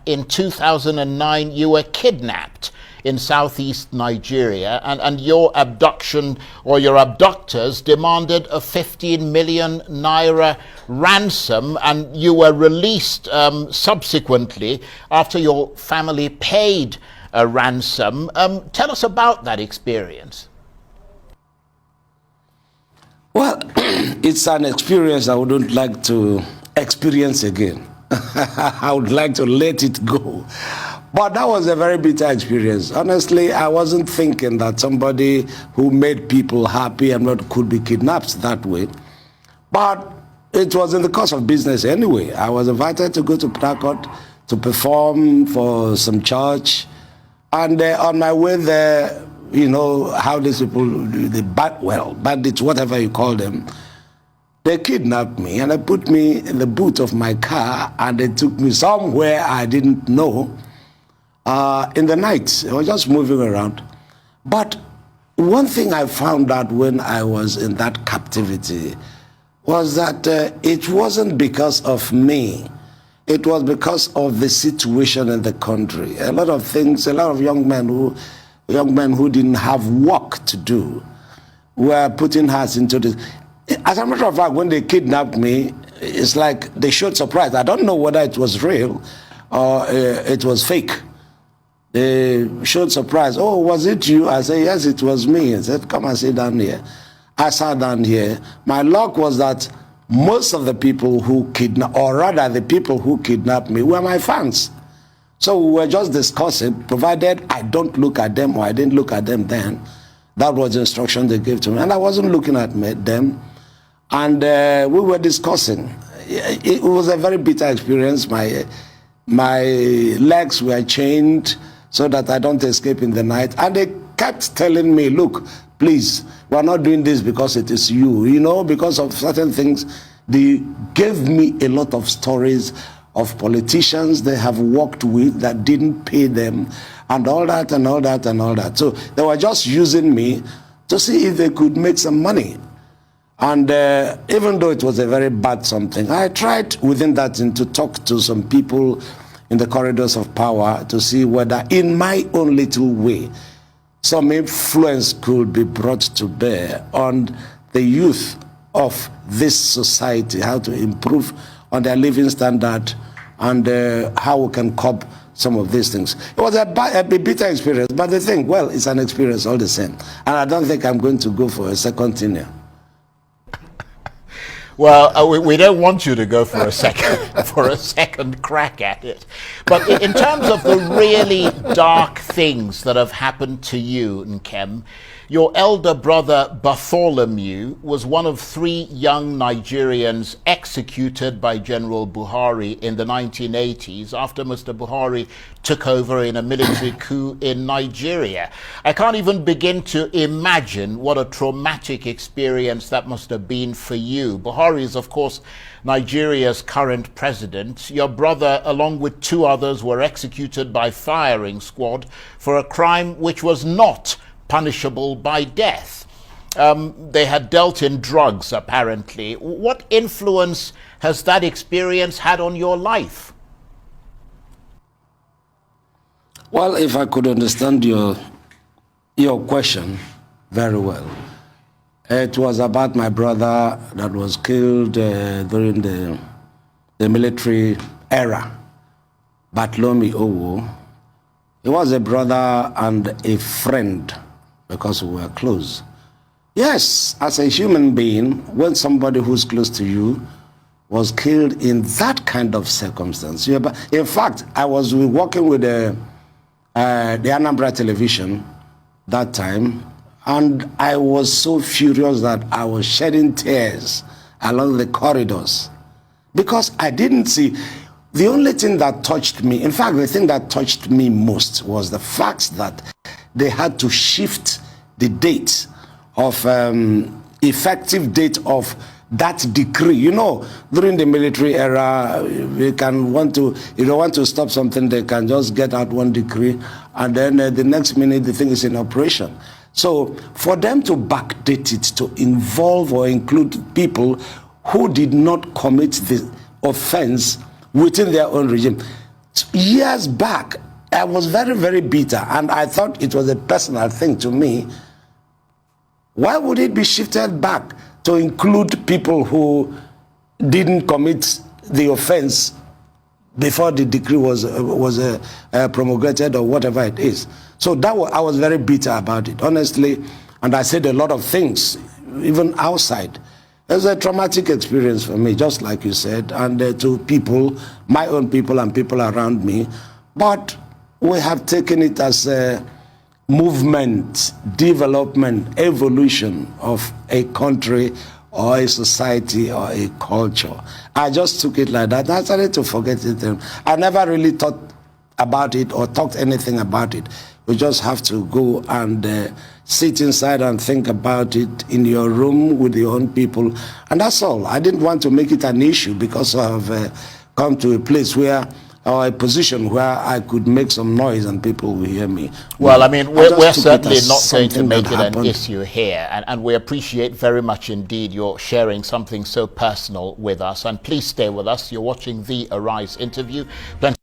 in 2009 you were kidnapped in southeast Nigeria, and your abduction, or your abductors, demanded a 15 million naira ransom, and you were released subsequently after your family paid a ransom. Tell us about that experience. Well, it's an experience I wouldn't like to experience again. I would like to let it go. But that was a very bitter experience. Honestly, I wasn't thinking that somebody who made people happy and not could be kidnapped that way. But it was in the course of business anyway. I was invited to go to Port Harcourt to perform for some church. And on my way there, you know how these people, bandits, whatever you call them, they kidnapped me and they put me in the boot of my car and they took me somewhere I didn't know. In the night, I was just moving around. But one thing I found out when I was in that captivity was that it wasn't because of me. It was because of the situation in the country. A lot of things, a lot of young men who didn't have work to do were putting hearts into this. As a matter of fact, when they kidnapped me, it's like they showed surprise. I don't know whether it was real or it was fake. They showed surprise. Oh, was it you? I said, yes, it was me. I said, come and sit down here. I sat down here. My luck was that most of the people who kidnapped, or rather the people who kidnapped me, were my fans. So we were just discussing, provided I don't look at them or I didn't look at them then. That was the instruction they gave to me. And I wasn't looking at them. And we were discussing. It was a very bitter experience. My legs were chained so that I don't escape in the night. And they kept telling me, look, please, we're not doing this because it is you. You know, because of certain things, they gave me a lot of stories of politicians they have worked with that didn't pay them, and all that and all that and all that. So they were just using me to see if they could make some money. And even though it was a very bad something, I tried within that to talk to some people in the corridors of power to see whether in my own little way some influence could be brought to bear on the youth of this society, how to improve on their living standard and how we can curb some of these things. It was a bitter experience, but the thing, well, it's an experience all the same. And I don't think I'm going to go for a second tenure. Well, we don't want you to go for a second crack at it. But in terms of the really dark things that have happened to you, Nkem, your elder brother Bartholomew was one of 3 young Nigerians executed by General Buhari in the 1980s after Mr. Buhari took over in a military coup in Nigeria. I can't even begin to imagine what a traumatic experience that must have been for you. Buhari is, of course, Nigeria's current president. Your brother, along with 2 others, were executed by firing squad for a crime which was not punishable by death. They had dealt in drugs, apparently. What influence has that experience had on your life? Well, if I could understand your question very well, it was about my brother that was killed during the military era, Nkem Owoh. He was a brother and a friend because we were close. Yes, as a human being, when somebody who's close to you was killed in that kind of circumstance. In fact, I was working with the Anambra television that time, and I was so furious that I was shedding tears along the corridors because I didn't see. The only thing that touched me, in fact, the thing that touched me most was the fact that they had to shift the date of effective date of that decree. You know, during the military era, if they want to stop something, they can just get out one decree, and then the next minute the thing is in operation. So for them to backdate it to involve or include people who did not commit the offense within their own regime, years back, I was very, very bitter, and I thought it was a personal thing to me. Why would it be shifted back to include people who didn't commit the offense before the decree was promulgated or whatever it is? So that I was very bitter about it, honestly, and I said a lot of things, even outside. It was a traumatic experience for me, just like you said, and to people, my own people and people around me. But we have taken it as a movement, development, evolution of a country or a society or a culture. I just took it like that. I started to forget it. I never really thought about it or talked anything about it. We just have to go and sit inside and think about it in your room with your own people. And that's all. I didn't want to make it an issue because I've come to a place where, or a position where I could make some noise and people will hear me. Well, I mean, we're certainly not going to make it an issue here. And we appreciate very much indeed your sharing something so personal with us. And please stay with us. You're watching the Arise interview. Plenty